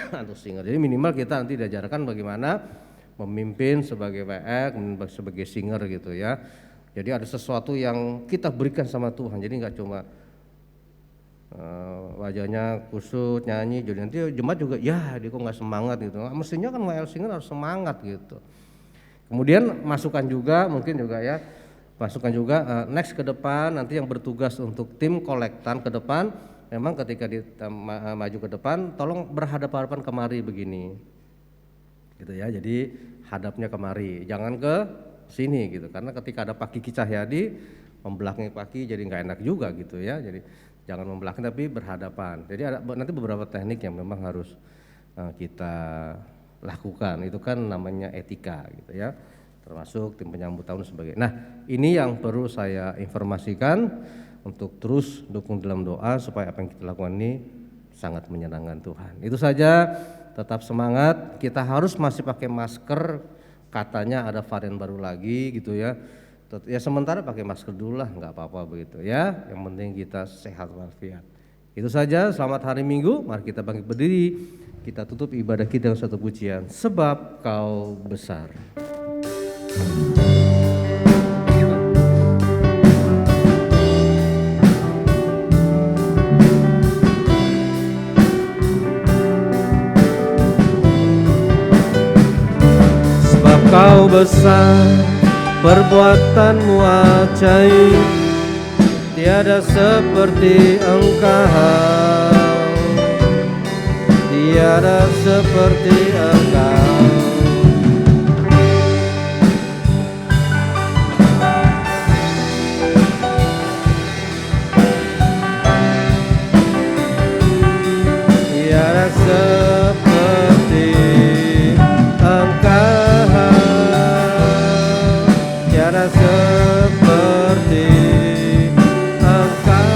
atau singer. Jadi minimal kita nanti diajarkan bagaimana memimpin sebagai WL, sebagai singer gitu ya. Jadi ada sesuatu yang kita berikan sama Tuhan. Jadi nggak cuma wajahnya kusut nyanyi, jadi nanti jemaat juga ya dia kok nggak semangat gitu. Mestinya kan WL singer harus semangat gitu. Kemudian masukan juga mungkin juga ya, masukan juga next ke depan nanti yang bertugas untuk tim kolektan ke depan, memang ketika maju ke depan tolong berhadapan kemari begini gitu ya. Jadi hadapnya kemari, jangan ke sini gitu, karena ketika ada Pak Kiki Cahyadi membelakangi Pak Kiki jadi nggak enak juga gitu ya. Jadi jangan membelakangi tapi berhadapan. Jadi ada nanti beberapa teknik yang memang harus kita lakukan, itu kan namanya etika gitu ya, termasuk tim penyambut tahun sebagai. Nah, ini yang perlu saya informasikan untuk terus dukung dalam doa supaya apa yang kita lakukan ini sangat menyenangkan Tuhan. Itu saja, tetap semangat. Kita harus masih pakai masker, katanya ada varian baru lagi gitu ya. Ya sementara pakai masker dulu lah, nggak apa-apa begitu ya. Yang penting kita sehat walafiat. Itu saja, selamat hari Minggu. Mari kita bangkit berdiri, kita tutup ibadah kita dengan satu pujian, Sebab Kau Besar. Sebab Kau besar, perbuatanmu ajaib, tiada seperti Engkau, tiada seperti Engkau. Tiada seperti Engkau, tiada seperti Engkau.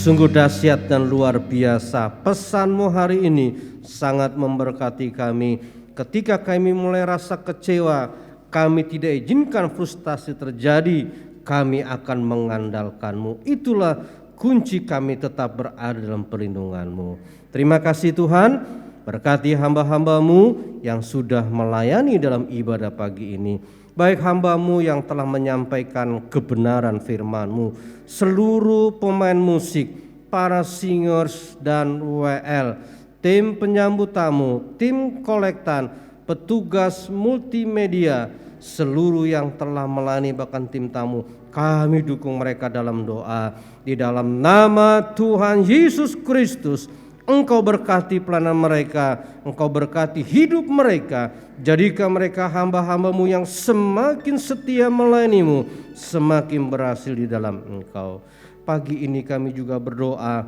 Sungguh dahsyat dan luar biasa pesan-Mu hari ini, sangat memberkati kami. Ketika kami mulai rasa kecewa, kami tidak izinkan frustasi terjadi, kami akan mengandalkan-Mu. Itulah kunci kami tetap berada dalam perlindungan-Mu. Terima kasih Tuhan, berkati hamba-hamba-Mu yang sudah melayani dalam ibadah pagi ini. Baik hamba-Mu yang telah menyampaikan kebenaran firman-Mu, seluruh pemain musik, para singers dan WL, tim penyambut tamu, tim kolektan, petugas multimedia, seluruh yang telah melayani bahkan tim tamu, kami dukung mereka dalam doa. Di dalam nama Tuhan Yesus Kristus, Engkau berkati pelayanan mereka, Engkau berkati hidup mereka, jadikan mereka hamba-hamba-Mu yang semakin setia melayani-Mu, semakin berhasil di dalam Engkau. Pagi ini kami juga berdoa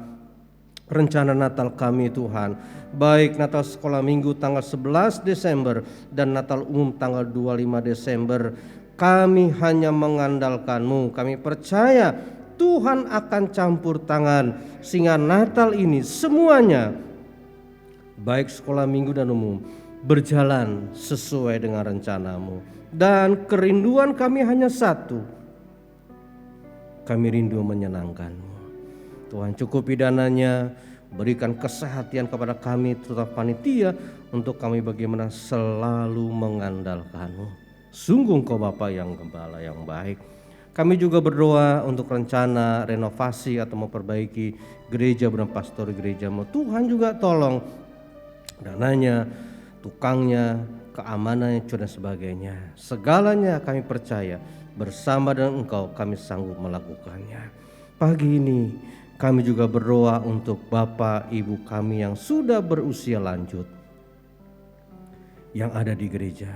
rencana Natal kami Tuhan, baik Natal sekolah minggu tanggal 11 Desember dan Natal umum tanggal 25 Desember, kami hanya mengandalkan-Mu. Kami percaya Tuhan akan campur tangan sehingga Natal ini semuanya, baik sekolah minggu dan umum, berjalan sesuai dengan rencana-Mu. Dan kerinduan kami hanya satu, kami rindu menyenangkan-Mu. Tuhan cukupi dananya, berikan kesehatan kepada kami terutama panitia, untuk kami bagaimana selalu mengandalkan-Mu. Sungguh Engkau Bapa yang Gembala yang baik. Kami juga berdoa untuk rencana renovasi atau memperbaiki gereja dan pastor gerejamu. Tuhan juga tolong dananya, tukangnya, keamanannya, dan sebagainya. Segalanya kami percaya bersama dengan Engkau kami sanggup melakukannya. Pagi ini kami juga berdoa untuk Bapak Ibu kami yang sudah berusia lanjut, yang ada di gereja,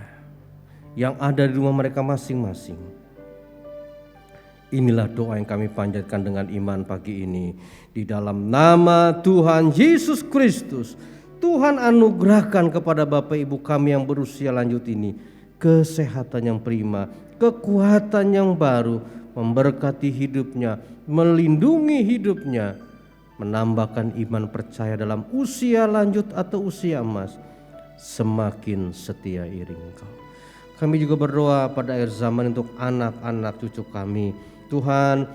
yang ada di rumah mereka masing-masing. Inilah doa yang kami panjatkan dengan iman pagi ini. Di dalam nama Tuhan Yesus Kristus, Tuhan anugerahkan kepada Bapak Ibu kami yang berusia lanjut ini kesehatan yang prima, kekuatan yang baru, memberkati hidupnya, melindungi hidupnya, menambahkan iman percaya dalam usia lanjut atau usia emas, semakin setia iring Engkau. Kami juga berdoa pada akhir zaman untuk anak-anak cucu kami. Tuhan,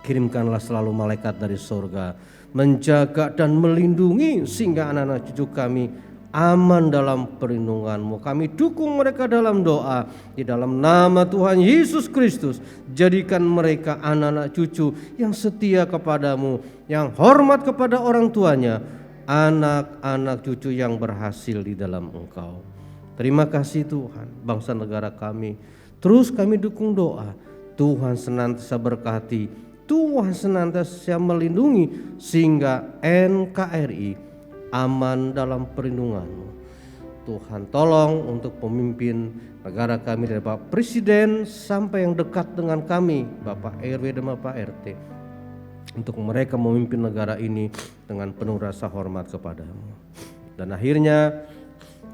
kirimkanlah selalu malaikat dari surga menjaga dan melindungi sehingga anak-anak cucu kami aman dalam perlindungan-Mu. Kami dukung mereka dalam doa di dalam nama Tuhan Yesus Kristus. Jadikan mereka anak-anak cucu yang setia kepadamu, yang hormat kepada orang tuanya, anak-anak cucu yang berhasil di dalam Engkau. Terima kasih Tuhan, bangsa negara kami. Terus kami dukung doa, Tuhan senantiasa berkati, Tuhan senantiasa melindungi sehingga NKRI aman dalam perlindungan-Mu. Tuhan tolong untuk pemimpin negara kami dari Bapak Presiden sampai yang dekat dengan kami, Bapak RW dan Bapak RT, untuk mereka memimpin negara ini dengan penuh rasa hormat kepadamu. Dan akhirnya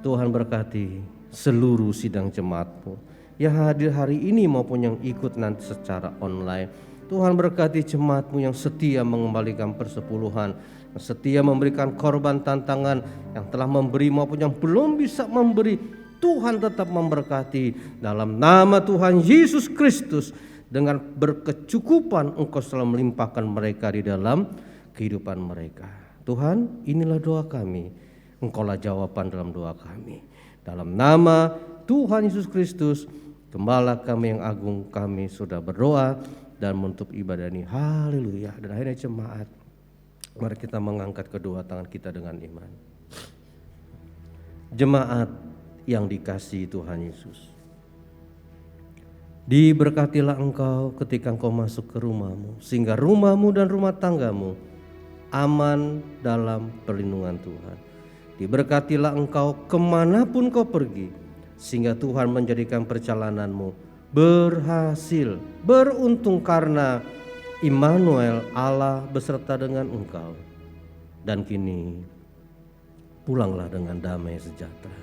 Tuhan berkati seluruh sidang jemaat-Mu yang hadir hari ini maupun yang ikut nanti secara online. Tuhan berkati jemaat-Mu yang setia mengembalikan persepuluhan, yang setia memberikan korban tantangan, yang telah memberi maupun yang belum bisa memberi. Tuhan tetap memberkati dalam nama Tuhan Yesus Kristus. Dengan berkecukupan Engkau selalu melimpahkan mereka di dalam kehidupan mereka. Tuhan, inilah doa kami, Engkaulah jawaban dalam doa kami. Dalam nama Tuhan Yesus Kristus, Gembala kami yang agung, kami sudah berdoa dan menutup ibadah ini. Haleluya. Dan akhirnya jemaat, mari kita mengangkat kedua tangan kita dengan iman. Jemaat yang dikasihi Tuhan Yesus, diberkatilah engkau ketika engkau masuk ke rumahmu, sehingga rumahmu dan rumah tanggamu aman dalam perlindungan Tuhan. Diberkatilah engkau kemanapun kau pergi, sehingga Tuhan menjadikan perjalananmu berhasil, beruntung karena Immanuel, Allah beserta dengan engkau. Dan kini pulanglah dengan damai sejahtera.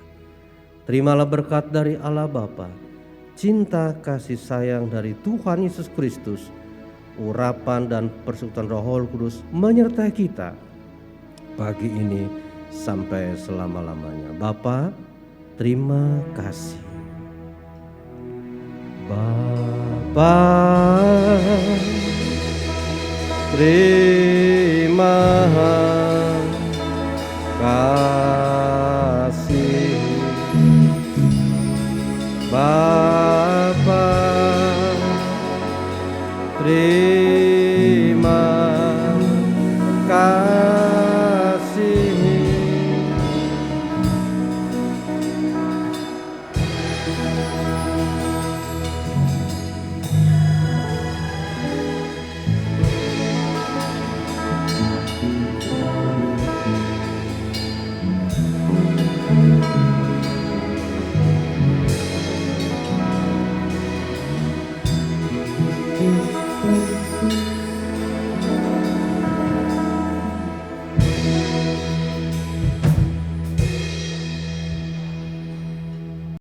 Terimalah berkat dari Allah Bapa, cinta kasih sayang dari Tuhan Yesus Kristus, urapan dan persekutuan Roh Kudus menyertai kita pagi ini sampai selama-lamanya. Bapa, terima kasih. Bapa, terima kasih.